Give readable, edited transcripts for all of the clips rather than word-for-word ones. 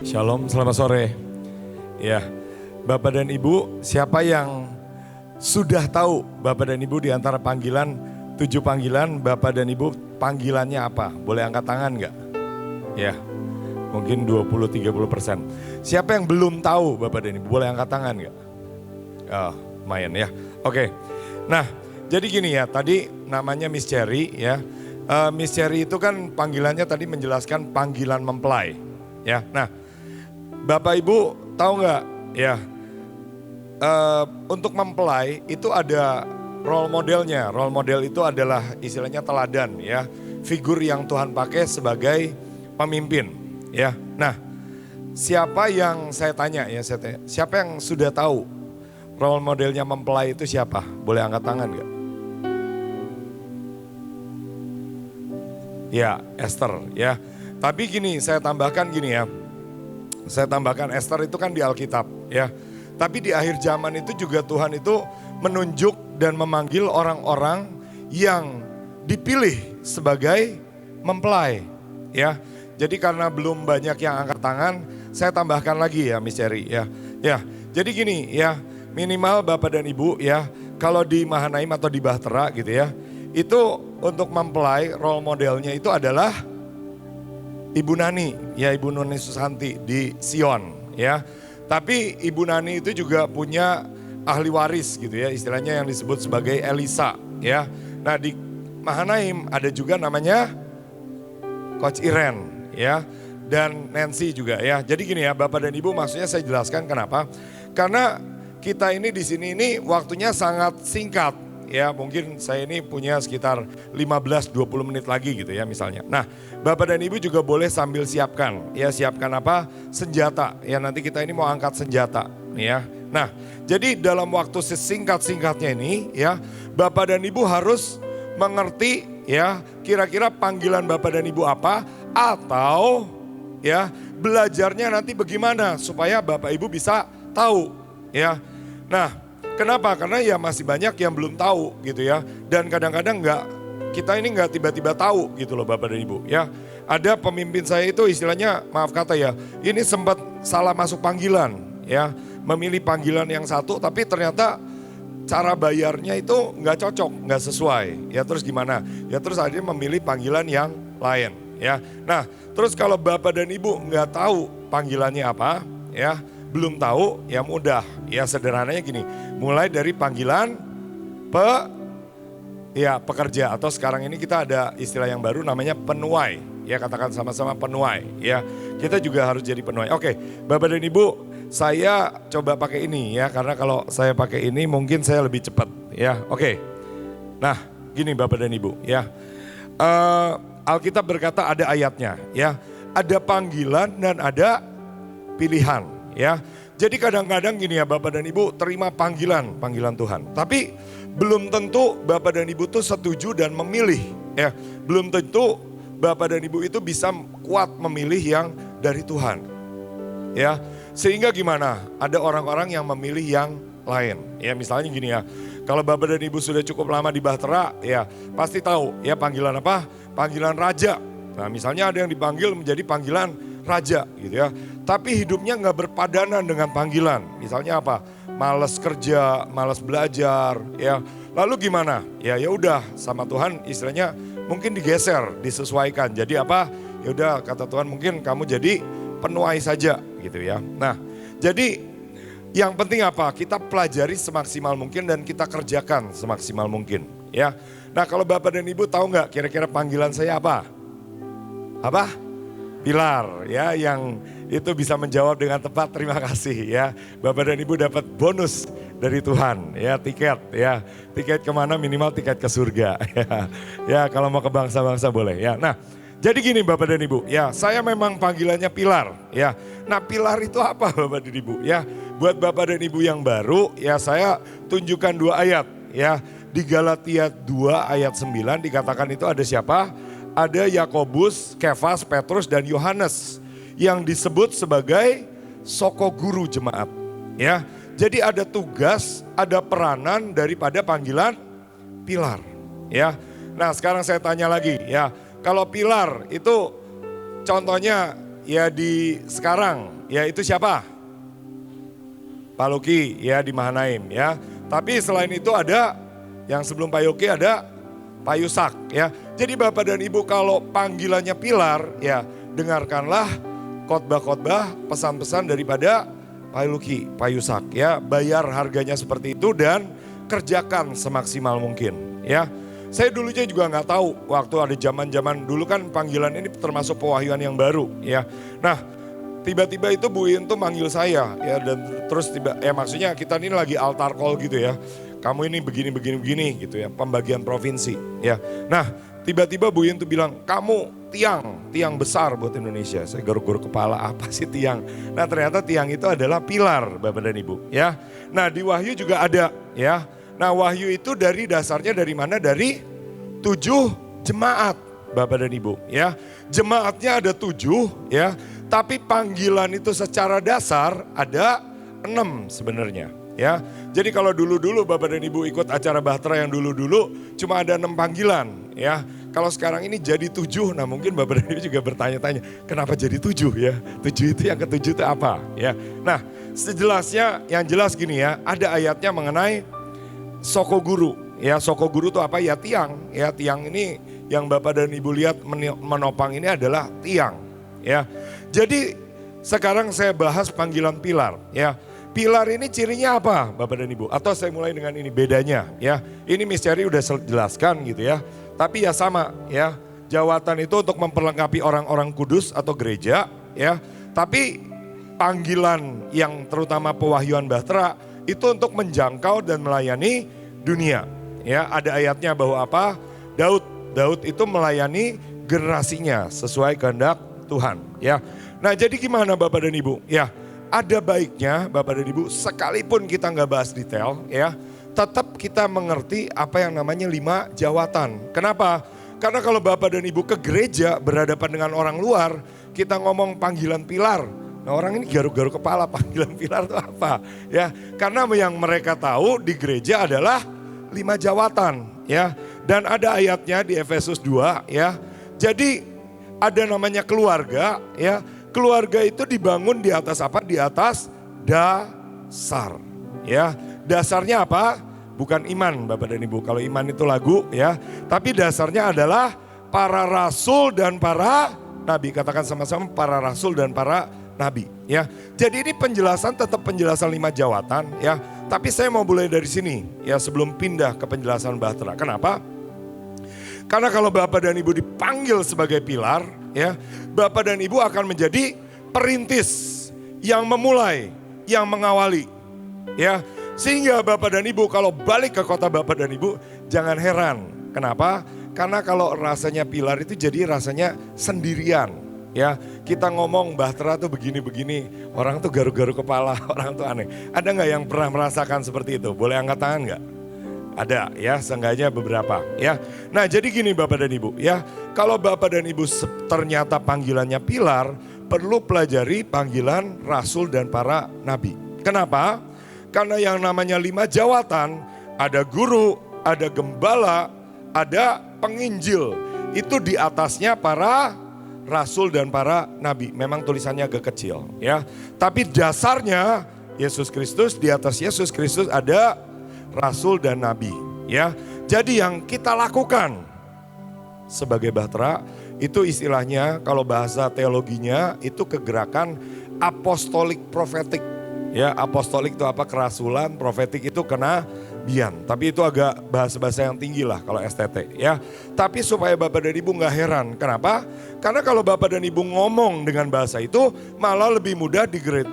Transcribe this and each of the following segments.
Shalom, selamat sore. Ya, Bapak dan Ibu, siapa yang sudah tahu Bapak dan Ibu di antara panggilan, 7 panggilan, Bapak dan Ibu panggilannya apa? Boleh angkat tangan nggak? Ya, mungkin 20-30%. Siapa yang belum tahu Bapak dan Ibu? Boleh angkat tangan nggak? Oh, lumayan ya. Oke, nah jadi gini ya, tadi namanya Miss Cherry ya. Miss Cherry itu kan panggilannya tadi menjelaskan panggilan mempelai. Ya, nah Bapak Ibu tahu nggak ya, untuk mempelai itu ada role modelnya. Role model itu adalah istilahnya teladan ya, figur yang Tuhan pakai sebagai pemimpin ya. Nah, siapa yang saya tanya ya, siapa yang sudah tahu role modelnya mempelai itu siapa? Boleh angkat tangan nggak? Ya, Esther ya. Tapi gini, saya tambahkan gini ya. Saya tambahkan Esther itu kan di Alkitab ya. Tapi di akhir zaman itu juga Tuhan itu menunjuk dan memanggil orang-orang yang dipilih sebagai mempelai ya. Jadi karena belum banyak yang angkat tangan, saya tambahkan lagi ya Miss Cherry ya. Ya, jadi gini ya, minimal Bapak dan Ibu ya, kalau di Mahanaim atau di Bahtera gitu ya, itu untuk mempelai role modelnya itu adalah Ibu Nani, ya Ibu Nani Susanti di Sion ya. Tapi Ibu Nani itu juga punya ahli waris gitu ya, istilahnya yang disebut sebagai Elisa ya. Nah di Mahanaim ada juga namanya Coach Iren ya, dan Nancy juga ya. Jadi gini ya Bapak dan Ibu, maksudnya saya jelaskan kenapa. Karena kita ini di sini ini waktunya sangat singkat. Ya mungkin saya ini punya sekitar 15-20 menit lagi gitu ya misalnya. Nah Bapak dan Ibu juga boleh sambil siapkan. Ya siapkan apa? Senjata. Ya nanti kita ini mau angkat senjata. Ya. Nah jadi dalam waktu sesingkat-singkatnya ini ya, Bapak dan Ibu harus mengerti ya kira-kira panggilan Bapak dan Ibu apa. Atau ya belajarnya nanti bagaimana supaya Bapak Ibu bisa tahu. Ya. Nah kenapa? Karena ya masih banyak yang belum tahu gitu ya. Dan kadang-kadang kita ini nggak tiba-tiba tahu gitu loh Bapak dan Ibu ya. Ada pemimpin saya itu istilahnya, maaf kata ya, ini sempat salah masuk panggilan ya. Memilih panggilan yang satu tapi ternyata cara bayarnya itu nggak cocok, nggak sesuai. Ya terus gimana? Ya terus akhirnya memilih panggilan yang lain ya. Nah terus kalau Bapak dan Ibu nggak tahu panggilannya apa ya, belum tahu, ya mudah. Ya sederhananya gini, mulai dari panggilan pekerja, atau sekarang ini kita ada istilah yang baru namanya penuai. Ya katakan sama-sama penuai. Ya kita juga harus jadi penuai. Oke, Bapak dan Ibu, saya coba pakai ini ya, karena kalau saya pakai ini mungkin saya lebih cepat. Ya oke. Nah gini Bapak dan Ibu ya, Alkitab berkata ada ayatnya ya, ada panggilan dan ada pilihan. Ya, jadi kadang-kadang gini ya Bapak dan Ibu terima panggilan Tuhan. Tapi belum tentu Bapak dan Ibu tuh setuju dan memilih. Ya, belum tentu Bapak dan Ibu itu bisa kuat memilih yang dari Tuhan. Ya, sehingga gimana? Ada orang-orang yang memilih yang lain. Ya, misalnya gini ya, kalau Bapak dan Ibu sudah cukup lama di Bahtera, ya pasti tahu ya panggilan apa? Panggilan raja. Nah, misalnya ada yang dipanggil menjadi panggilan raja gitu ya. Tapi hidupnya nggak berpadanan dengan panggilan. Misalnya apa? Malas kerja, malas belajar, ya. Lalu gimana? Ya udah sama Tuhan istilahnya mungkin digeser, disesuaikan. Jadi apa? Ya udah kata Tuhan mungkin kamu jadi penuai saja gitu ya. Nah, jadi yang penting apa? Kita pelajari semaksimal mungkin dan kita kerjakan semaksimal mungkin, ya. Nah, kalau Bapak dan Ibu tahu nggak kira-kira panggilan saya apa? Apa? Pilar ya, yang itu bisa menjawab dengan tepat, terima kasih ya. Bapak dan Ibu dapat bonus dari Tuhan ya, tiket kemana, minimal tiket ke surga ya, kalau mau ke bangsa-bangsa boleh ya. Nah jadi gini Bapak dan Ibu ya, saya memang panggilannya pilar ya. Nah pilar itu apa Bapak dan Ibu ya, buat Bapak dan Ibu yang baru ya, saya tunjukkan 2 ayat ya. Di Galatia 2 ayat 9 dikatakan itu ada siapa? Ada Yakobus, Kefas, Petrus dan Yohanes yang disebut sebagai soko guru jemaat ya. Jadi ada tugas, ada peranan daripada panggilan pilar ya. Nah sekarang saya tanya lagi ya, kalau pilar itu contohnya ya di sekarang, ya itu siapa? Pak Luki ya di Mahanaim ya. Tapi selain itu ada yang sebelum Pak Yoki ada Pak Yusak ya. Jadi Bapak dan Ibu kalau panggilannya pilar ya dengarkanlah khotbah-khotbah pesan-pesan daripada Pak Luki, Pak Yusak ya. Bayar harganya seperti itu dan kerjakan semaksimal mungkin ya. Saya dulunya juga nggak tahu waktu ada zaman-zaman dulu kan panggilan ini termasuk pewahyuan yang baru ya. Nah tiba-tiba itu Bu In tuh manggil saya ya dan terus maksudnya kita ini lagi altar call gitu ya. Kamu ini begini gitu ya pembagian provinsi ya. Nah tiba-tiba Bu In tuh bilang kamu tiang besar buat Indonesia. Saya garuk-garuk kepala apa sih tiang. Nah ternyata tiang itu adalah pilar Bapak dan Ibu ya. Nah di Wahyu juga ada ya. Nah Wahyu itu dari dasarnya dari mana? Dari 7 jemaat Bapak dan Ibu ya. Jemaatnya ada 7 ya. Tapi panggilan itu secara dasar ada 6 sebenarnya ya. Jadi kalau dulu-dulu Bapak dan Ibu ikut acara Bahtera yang dulu-dulu cuma ada 6 panggilan ya. Kalau sekarang ini jadi 7, nah mungkin Bapak dan Ibu juga bertanya-tanya kenapa jadi 7 ya. 7 itu yang ke-7 itu apa ya. Nah sejelasnya yang jelas gini ya, ada ayatnya mengenai Soko Guru. Ya Soko Guru itu apa? Ya tiang. Ya tiang ini yang Bapak dan Ibu lihat menopang ini adalah tiang. Ya. Jadi sekarang saya bahas panggilan pilar. Ya. Pilar ini cirinya apa Bapak dan Ibu? Atau saya mulai dengan ini bedanya. Ya. Ini misteri udah jelaskan gitu ya. Tapi ya sama ya. Jawatan itu untuk memperlengkapi orang-orang kudus atau gereja. Ya. Tapi panggilan yang terutama pewahyuan Bahtera itu untuk menjangkau dan melayani dunia. Ya, ada ayatnya bahwa apa? Daud itu melayani generasinya sesuai kehendak Tuhan, ya. Nah, jadi gimana Bapak dan Ibu? Ya, ada baiknya Bapak dan Ibu sekalipun kita nggak bahas detail, ya, tetap kita mengerti apa yang namanya 5 jawatan. Kenapa? Karena kalau Bapak dan Ibu ke gereja berhadapan dengan orang luar, kita ngomong panggilan pilar. Nah orang ini garuk-garuk kepala panggilan pilar itu apa? Ya, karena yang mereka tahu di gereja adalah 5 jawatan ya. Dan ada ayatnya di Efesus 2 ya. Jadi ada namanya keluarga ya. Keluarga itu dibangun di atas apa? Di atas dasar ya. Dasarnya apa? Bukan iman Bapak dan Ibu. Kalau iman itu lagu ya. Tapi dasarnya adalah para rasul dan para nabi. Katakan sama-sama para rasul dan para nabi ya. Jadi ini penjelasan tetap penjelasan 5 jawatan ya. Tapi saya mau mulai dari sini ya sebelum pindah ke penjelasan Bahtera. Kenapa? Karena kalau Bapak dan Ibu dipanggil sebagai pilar ya, Bapak dan Ibu akan menjadi perintis yang memulai, yang mengawali ya. Sehingga Bapak dan Ibu kalau balik ke kota Bapak dan Ibu jangan heran. Kenapa? Karena kalau rasanya pilar itu jadi rasanya sendirian. Ya, kita ngomong Bahtera tuh begini-begini, orang tuh garuk-garuk kepala, orang tuh aneh. Ada nggak yang pernah merasakan seperti itu? Boleh angkat tangan nggak? Ada ya, seenggaknya beberapa ya. Nah jadi gini Bapak dan Ibu ya, kalau Bapak dan Ibu ternyata panggilannya pilar, perlu pelajari panggilan rasul dan para nabi. Kenapa? Karena yang namanya 5 jawatan, ada guru, ada gembala, ada penginjil. Itu di atasnya para rasul dan para nabi. Memang tulisannya agak kecil ya. Tapi dasarnya Yesus Kristus, di atas Yesus Kristus ada rasul dan nabi ya. Jadi yang kita lakukan sebagai Bahtera itu istilahnya kalau bahasa teologinya itu kegerakan apostolik profetik. Ya, apostolik itu apa? Kerasulan, profetik itu kenabian. Tapi itu agak bahasa-bahasa yang tinggi lah kalau STT ya. Tapi supaya Bapak dan Ibu nggak heran. Kenapa? Karena kalau Bapak dan Ibu ngomong dengan bahasa itu malah lebih mudah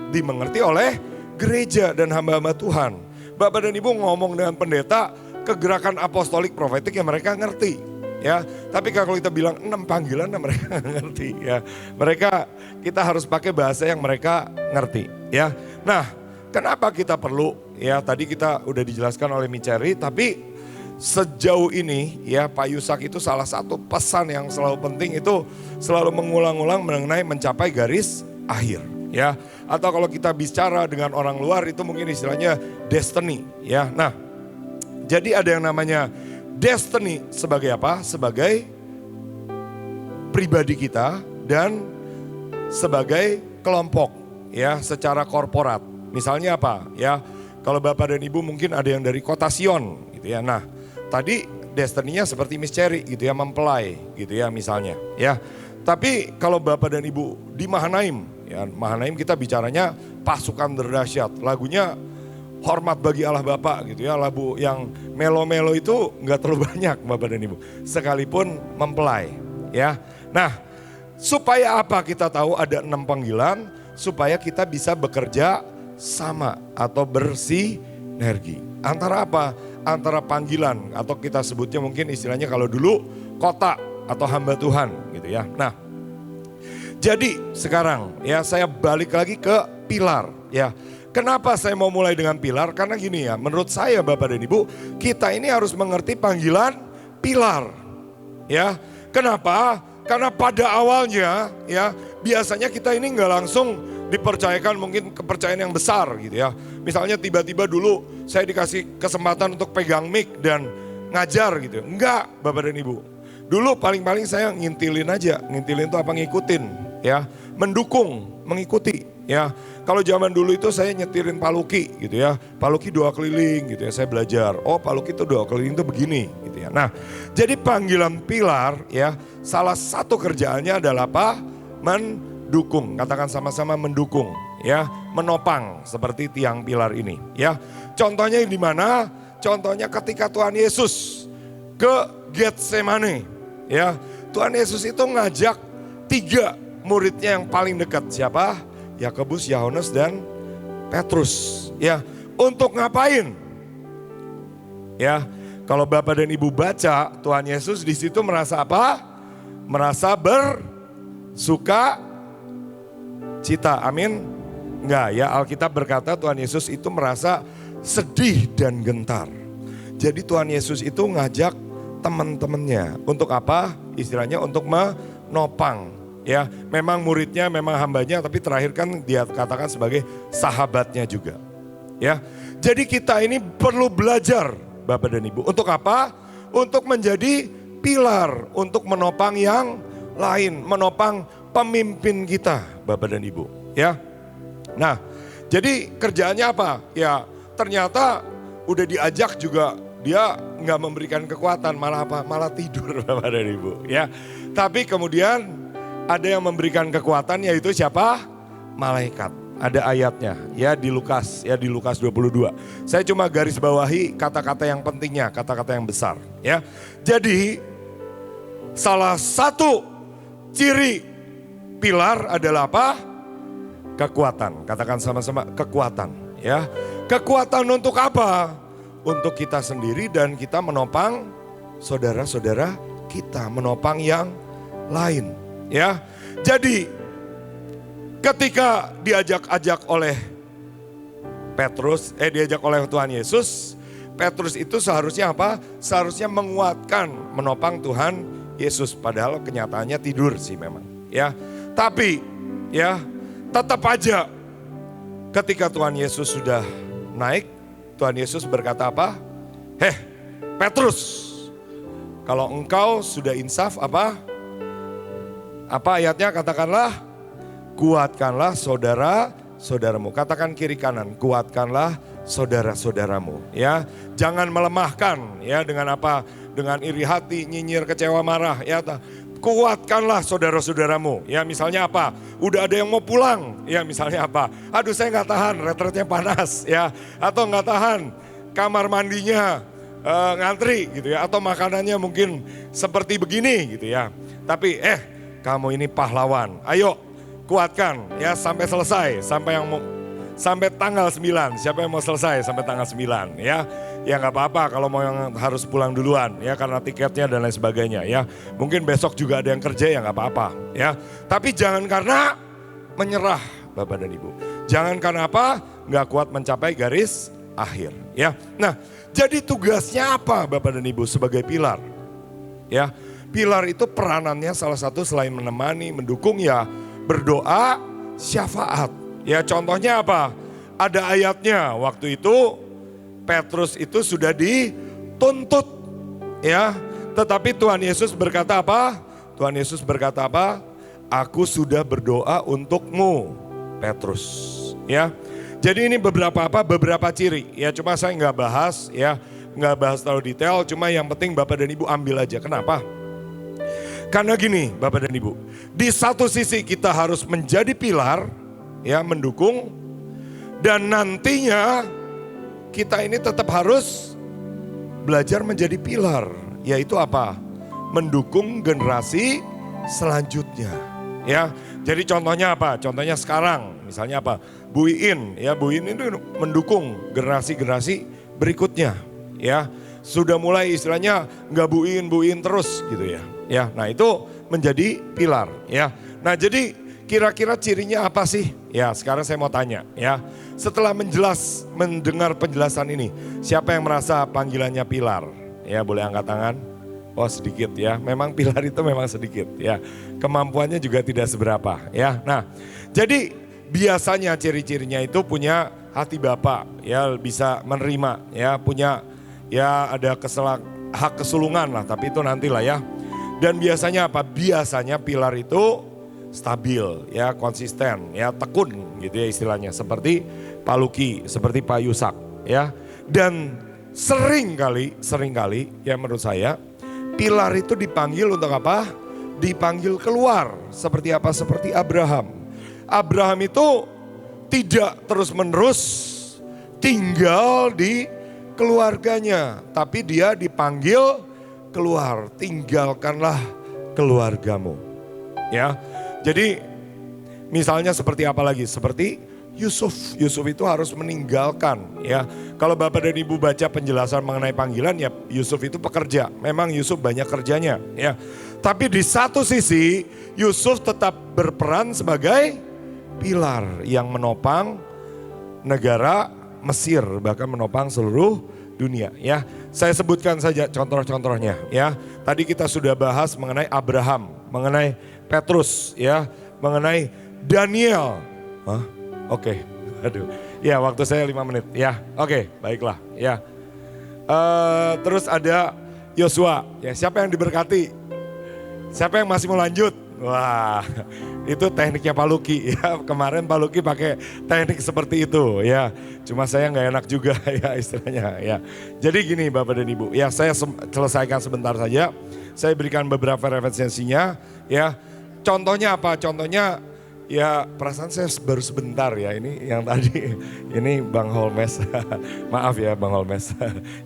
dimengerti oleh gereja dan hamba-hamba Tuhan. Bapak dan Ibu ngomong dengan pendeta, kegerakan apostolik profetik yang mereka ngerti. Ya, tapi kalau kita bilang 6 panggilan mereka ngerti ya. Kita harus pakai bahasa yang mereka ngerti ya. Nah, kenapa kita perlu ya tadi kita udah dijelaskan oleh Miceri, tapi sejauh ini ya Pak Yusak itu salah satu pesan yang selalu penting itu selalu mengulang-ulang mengenai mencapai garis akhir ya. Atau kalau kita bicara dengan orang luar itu mungkin istilahnya destiny ya. Nah, jadi ada yang namanya destiny sebagai apa? Sebagai pribadi kita dan sebagai kelompok ya, secara korporat. Misalnya apa ya? Kalau Bapak dan Ibu mungkin ada yang dari Kota Sion gitu ya. Nah, tadi destininya seperti Miss Cherry gitu ya, mempelai gitu ya misalnya ya. Tapi kalau Bapak dan Ibu di Mahanaim ya, Mahanaim kita bicaranya pasukan terdahsyat. Lagunya hormat bagi Allah Bapa gitu ya, lagu yang melo-melo itu nggak terlalu banyak Bapak dan Ibu. Sekalipun mempelai ya. Nah, supaya apa kita tahu ada 6 panggilan, supaya kita bisa bekerja sama atau bersinergi. Antara apa? Antara panggilan atau kita sebutnya mungkin istilahnya kalau dulu kota atau hamba Tuhan gitu ya. Nah, jadi sekarang ya saya balik lagi ke pilar ya. Kenapa saya mau mulai dengan pilar? Karena gini ya, menurut saya Bapak dan Ibu, kita ini harus mengerti panggilan pilar. Ya, kenapa? Karena pada awalnya ya, biasanya kita ini nggak langsung dipercayakan mungkin kepercayaan yang besar gitu ya. Misalnya tiba-tiba dulu saya dikasih kesempatan untuk pegang mic dan ngajar gitu. Enggak Bapak dan Ibu. Dulu paling-paling saya ngintilin aja. Ngintilin itu apa? Ngikutin ya. Mendukung, mengikuti ya. Kalau zaman dulu itu saya nyetirin paluki gitu ya. Paluki 2 keliling gitu ya, saya belajar. Oh paluki itu 2 keliling itu begini gitu ya. Nah, jadi panggilan pilar ya, salah satu kerjaannya adalah apa? Mendukung. Katakan sama-sama mendukung ya, menopang seperti tiang pilar ini ya. Contohnya di mana? Contohnya ketika Tuhan Yesus ke Getsemane ya. Tuhan Yesus itu ngajak 3 muridnya yang paling dekat. Siapa? Yakobus, Yohanes dan Petrus ya. Untuk ngapain? Ya, kalau Bapak dan Ibu baca, Tuhan Yesus di situ merasa apa? Merasa bersuka cita. Amin. Enggak ya, Alkitab berkata Tuhan Yesus itu merasa sedih dan gentar. Jadi Tuhan Yesus itu ngajak teman-temannya untuk apa? Istilahnya untuk menopang. Ya, memang muridnya, memang hambanya, tapi terakhir kan dia katakan sebagai sahabatnya juga. Ya, jadi kita ini perlu belajar, Bapak dan Ibu. Untuk apa? Untuk menjadi pilar, untuk menopang yang lain, menopang pemimpin kita, Bapak dan Ibu. Ya, nah, jadi kerjaannya apa? Ya, ternyata udah diajak juga dia nggak memberikan kekuatan, malah apa? Malah tidur, Bapak dan Ibu. Ya, tapi kemudian ada yang memberikan kekuatan, yaitu siapa? Malaikat. Ada ayatnya ya di Lukas 22. Saya cuma garis bawahi kata-kata yang pentingnya, kata-kata yang besar ya. Jadi salah satu ciri pilar adalah apa? Kekuatan. Katakan sama-sama kekuatan ya. Kekuatan untuk apa? Untuk kita sendiri dan kita menopang saudara-saudara kita, menopang yang lain. Ya, jadi ketika diajak oleh diajak oleh Tuhan Yesus, Petrus itu seharusnya apa? Seharusnya menguatkan, menopang Tuhan Yesus. Padahal kenyataannya tidur sih memang. Ya, tapi ya tetap aja ketika Tuhan Yesus sudah naik, Tuhan Yesus berkata apa? Petrus, kalau engkau sudah insaf apa ayatnya? Katakanlah, kuatkanlah saudara-saudaramu. Katakan kiri kanan, kuatkanlah saudara-saudaramu. Ya, jangan melemahkan ya dengan apa? Dengan iri hati, nyinyir, kecewa, marah. Ya, kuatkanlah saudara-saudaramu. Ya, misalnya apa? Udah ada yang mau pulang. Ya, misalnya apa? Aduh, saya nggak tahan, retretnya panas. Ya, atau nggak tahan, kamar mandinya ngantri gitu ya. Atau makanannya mungkin seperti begini gitu ya. Tapi kamu ini pahlawan, ayo kuatkan ya sampai selesai, sampai tanggal 9. Siapa yang mau selesai sampai tanggal 9 ya? Ya nggak apa-apa kalau mau yang harus pulang duluan ya karena tiketnya dan lain sebagainya ya. Mungkin besok juga ada yang kerja ya nggak apa-apa ya. Tapi jangan karena menyerah Bapak dan Ibu. Jangan karena apa? Nggak kuat mencapai garis akhir ya. Nah, jadi tugasnya apa Bapak dan Ibu sebagai pilar? Ya. Pilar itu peranannya salah satu selain menemani, mendukung ya berdoa, syafaat. Ya contohnya apa? Ada ayatnya waktu itu Petrus itu sudah dituntut ya. Tetapi Tuhan Yesus berkata apa? Tuhan Yesus berkata apa? aku sudah berdoa untukmu, Petrus. Ya, jadi ini beberapa ciri. Ya, cuma saya nggak bahas, ya, nggak bahas terlalu detail. Cuma yang penting Bapak dan Ibu ambil aja. Kenapa? Karena gini, Bapak dan Ibu, di satu sisi kita harus menjadi pilar, ya, mendukung, dan nantinya kita ini tetap harus belajar menjadi pilar, yaitu apa? Mendukung generasi selanjutnya. Ya, jadi contohnya apa? Contohnya sekarang, misalnya apa? Bu Iin, ya, Bu Iin itu mendukung generasi berikutnya, ya. Sudah mulai istilahnya nggak Bu Iin terus gitu ya. Ya, nah itu menjadi pilar, ya. Nah, jadi kira-kira cirinya apa sih? Ya, sekarang saya mau tanya, ya. Setelah mendengar penjelasan ini, siapa yang merasa panggilannya pilar? Ya, boleh angkat tangan. Oh, sedikit ya. Memang pilar itu memang sedikit, ya. Kemampuannya juga tidak seberapa, ya. Nah, jadi biasanya ciri-cirinya itu punya hati Bapa, ya, bisa menerima, ya, punya, ya, ada hak kesulungan lah, tapi itu nantilah ya. Dan biasanya apa? Biasanya pilar itu stabil, ya, konsisten, ya, tekun gitu ya istilahnya. Seperti Pak Luki, seperti Pak Yusak, ya. Dan sering kali ya menurut saya pilar itu dipanggil untuk apa? Dipanggil keluar. Seperti apa? Seperti Abraham. Abraham itu tidak terus-menerus tinggal di keluarganya, tapi dia dipanggil keluar. Tinggalkanlah keluargamu. Ya. Jadi misalnya seperti apa lagi? Seperti Yusuf. Yusuf itu harus meninggalkan, ya. Kalau Bapak dan Ibu baca penjelasan mengenai panggilan, ya, Yusuf itu pekerja. Memang Yusuf banyak kerjanya, ya. Tapi di satu sisi Yusuf tetap berperan sebagai pilar yang menopang negara Mesir, bahkan menopang seluruh dunia, ya. Saya sebutkan saja contoh-contohnya, ya. Tadi kita sudah bahas mengenai Abraham, mengenai Petrus, ya, mengenai Daniel. Hah? Oke. Aduh. Ya, waktu saya 5 menit. Ya, oke, baiklah, ya. Terus ada Yosua. Ya, siapa yang diberkati? Siapa yang masih mau lanjut? Wah, itu tekniknya Pak Luki, ya. Kemarin Pak Luki pakai teknik seperti itu, ya. Cuma saya nggak enak juga, ya, istilahnya, ya. Jadi gini Bapak dan Ibu, ya, saya selesaikan sebentar saja. Saya berikan beberapa referensinya, ya. Contohnya apa? Contohnya, ya, perasaan saya baru sebentar, ya. Ini yang tadi, ini Bang Holmes, maaf ya Bang Holmes,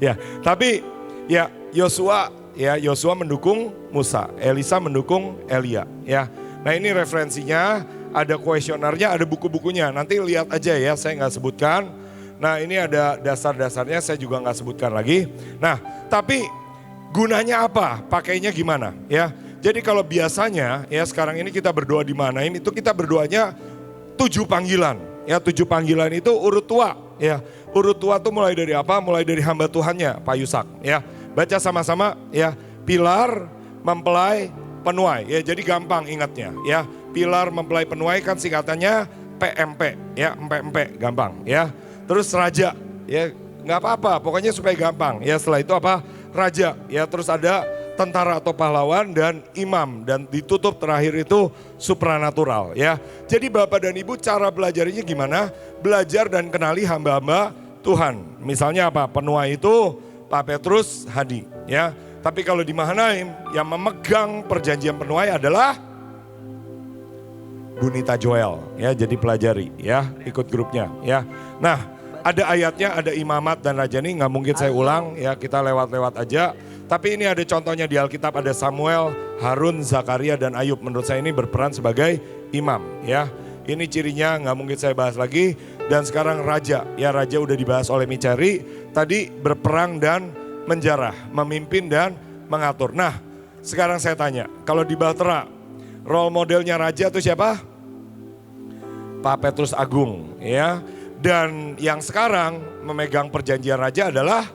ya. Tapi ya Yosua. Ya, Yosua mendukung Musa, Elisa mendukung Elia, ya. Nah, ini referensinya, ada kuesionernya, ada buku-bukunya. Nanti lihat aja ya, saya nggak sebutkan. Nah, ini ada dasar-dasarnya, saya juga nggak sebutkan lagi. Nah, tapi gunanya apa? Pakainya gimana? Ya, jadi kalau biasanya, ya, sekarang ini kita berdoa di mana? Ini itu kita berdoanya 7 panggilan. Ya, 7 panggilan itu urut tua. Ya, urut tua itu mulai dari apa? Mulai dari hamba Tuhannya, Pak Yusak. Ya. Baca sama-sama, ya, pilar, mempelai, penuai. Ya, jadi gampang ingatnya, ya. Pilar, mempelai, penuai kan singkatannya PMP, ya, MP, gampang, ya. Terus raja, ya, nggak apa-apa, pokoknya supaya gampang. Ya, setelah itu apa? Raja, ya. Terus ada tentara atau pahlawan dan imam, dan ditutup terakhir itu supranatural, ya. Jadi Bapak dan Ibu cara belajarnya gimana? Belajar dan kenali hamba-hamba Tuhan. Misalnya apa? Penuai itu Pak Petrus Hadi, ya. Tapi kalau di Mahanaim yang memegang perjanjian penuai adalah Bunita Joel, ya. Jadi pelajari, ya, ikut grupnya, ya. Nah, ada ayatnya, ada imamat dan rajani, nggak mungkin saya ulang, ya, kita lewat-lewat aja. Tapi ini ada contohnya di Alkitab, ada Samuel, Harun, Zakaria dan Ayub. Menurut saya ini berperan sebagai imam, ya. Ini cirinya nggak mungkin saya bahas lagi. Dan sekarang raja, ya, raja udah dibahas oleh Micari. Tadi berperang dan menjarah, memimpin dan mengatur. Nah, sekarang saya tanya, kalau di Bahtera, role modelnya raja itu siapa? Pak Petrus Agung, ya. Dan yang sekarang memegang perjanjian raja adalah,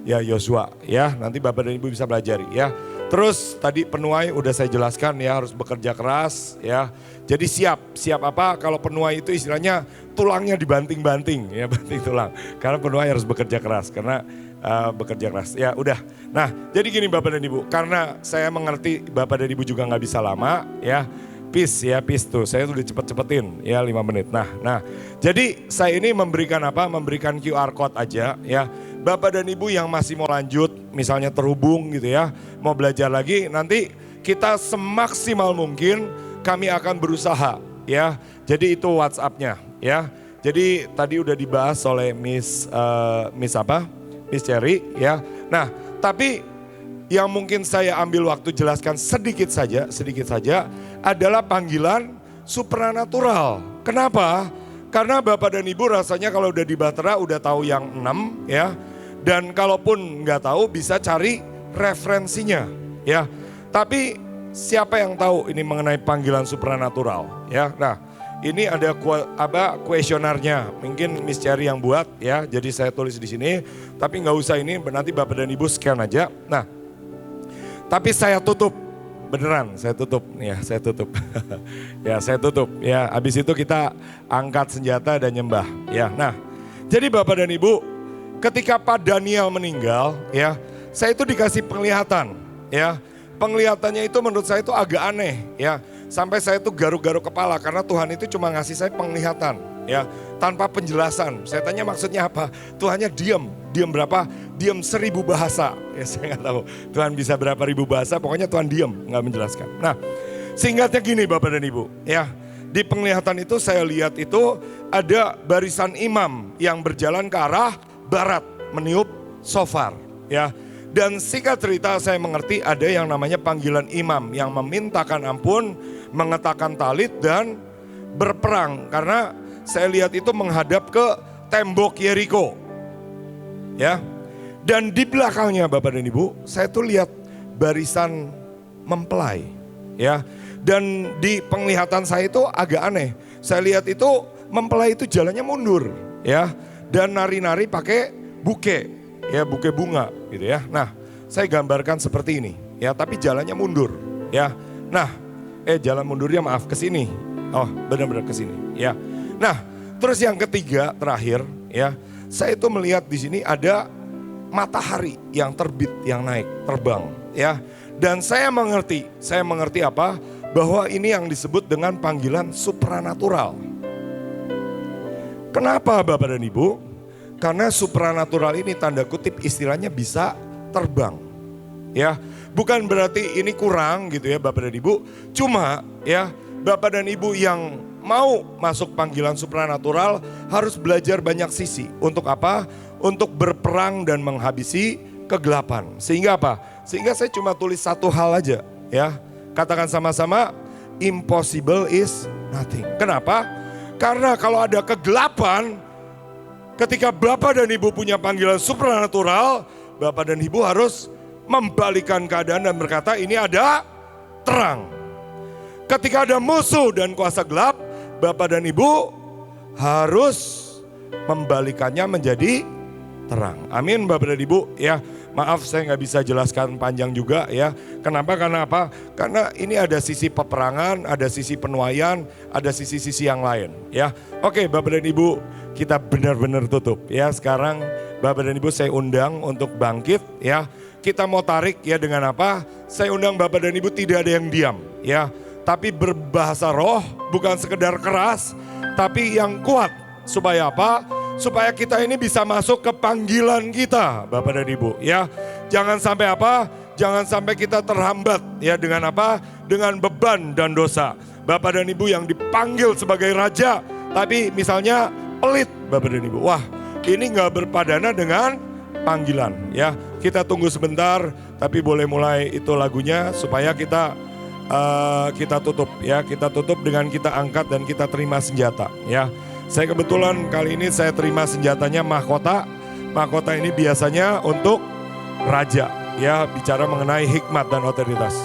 ya, Yosua, ya. Nanti Bapak dan Ibu bisa belajar, ya. Terus tadi penuai udah saya jelaskan, ya, harus bekerja keras, ya. Jadi siap apa? Kalau penuai itu istilahnya tulangnya dibanting-banting, ya, banting tulang. Karena penuai harus bekerja keras, karena bekerja keras. Ya udah. Nah jadi gini Bapak dan Ibu, karena saya mengerti Bapak dan Ibu juga nggak bisa lama ya. Peace tuh, saya udah cepet-cepetin ya 5 menit. Nah, jadi saya ini memberikan apa? Memberikan QR code aja ya. Bapak dan Ibu yang masih mau lanjut, misalnya terhubung gitu ya, mau belajar lagi, nanti kita semaksimal mungkin kami akan berusaha ya. Jadi itu WhatsApp-nya ya. Jadi tadi udah dibahas oleh Miss Cherry ya. Nah, tapi yang mungkin saya ambil waktu jelaskan sedikit saja adalah panggilan supranatural. Kenapa? Karena Bapak dan Ibu rasanya kalau udah di Bahtera udah tahu yang 6 ya. Dan kalaupun nggak tahu bisa cari referensinya ya. Tapi siapa yang tahu ini mengenai panggilan supranatural ya. Nah ini ada kuesionernya, mungkin Miss Cherry yang buat ya. Jadi saya tulis di sini, tapi nggak usah ini, nanti Bapak dan Ibu scan aja. Nah, tapi saya tutup, beneran saya tutup, ya saya tutup. Ya saya tutup, ya habis itu kita angkat senjata dan nyembah. Ya, nah jadi Bapak dan Ibu, ketika Pak Daniel meninggal ya, saya itu dikasih penglihatan ya. Penglihatannya itu menurut saya itu agak aneh ya. Sampai saya itu garuk-garuk kepala karena Tuhan itu cuma ngasih saya penglihatan ya. Tanpa penjelasan. Saya tanya maksudnya apa? Tuhannya diam. Diam berapa? Diam 1000 bahasa. Ya saya nggak tahu Tuhan bisa berapa ribu bahasa. Pokoknya Tuhan diam, nggak menjelaskan. Nah singkatnya gini Bapak dan Ibu ya. Di penglihatan itu saya lihat itu ada barisan imam yang berjalan ke arah barat meniup shofar ya. Dan singkat cerita saya mengerti ada yang namanya panggilan imam yang memintakan ampun, mengetakkan talit dan berperang. Karena saya lihat itu menghadap ke tembok Yeriko. Ya. Dan di belakangnya Bapak dan Ibu, saya tuh lihat barisan mempelai. Ya. Dan di penglihatan saya itu agak aneh. Saya lihat itu mempelai itu jalannya mundur. Ya. Dan nari-nari pakai buke. Ya buke bunga gitu ya. Nah saya gambarkan seperti ini ya, tapi jalannya mundur ya. Nah jalan mundurnya maaf ke sini. Oh benar-benar ke sini ya. Nah terus yang ketiga terakhir ya, saya itu melihat di sini ada matahari yang terbit, yang naik, terbang ya. Dan saya mengerti apa? Bahwa ini yang disebut dengan panggilan supranatural. Kenapa Bapak dan Ibu? Karena supranatural ini tanda kutip istilahnya bisa terbang. Ya, bukan berarti ini kurang gitu ya Bapak dan Ibu. Cuma ya Bapak dan Ibu yang mau masuk panggilan supranatural harus belajar banyak sisi. Untuk apa? Untuk berperang dan menghabisi kegelapan. Sehingga apa? Sehingga saya cuma tulis satu hal aja ya. Katakan sama-sama, impossible is nothing. Kenapa? Karena kalau ada kegelapan, ketika Bapak dan Ibu punya panggilan supranatural, Bapak dan Ibu harus membalikan keadaan dan berkata ini ada terang. Ketika ada musuh dan kuasa gelap, Bapak dan Ibu harus membalikannya menjadi terang. Amin Bapak dan Ibu ya. Maaf saya nggak bisa jelaskan panjang juga ya. Kenapa? Karena apa? Karena ini ada sisi peperangan, ada sisi penuaian, ada sisi-sisi yang lain ya. Oke Bapak dan Ibu, kita benar-benar tutup ya. Sekarang Bapak dan Ibu saya undang untuk bangkit ya. Kita mau tarik ya dengan apa? Saya undang Bapak dan Ibu tidak ada yang diam ya. Tapi berbahasa roh, bukan sekedar keras, tapi yang kuat. Supaya apa? Supaya kita ini bisa masuk ke panggilan kita Bapak dan Ibu ya. Jangan sampai apa? Jangan sampai kita terhambat ya dengan apa? Dengan beban dan dosa. Bapak dan Ibu yang dipanggil sebagai raja, tapi misalnya pelit Bapak dan Ibu. Wah ini gak berpadana dengan panggilan ya. Kita tunggu sebentar, tapi boleh mulai itu lagunya supaya kita tutup ya. Kita tutup dengan kita angkat dan kita terima senjata ya. Saya kebetulan kali ini saya terima senjatanya mahkota. Mahkota ini biasanya untuk raja ya, bicara mengenai hikmat dan otoritas.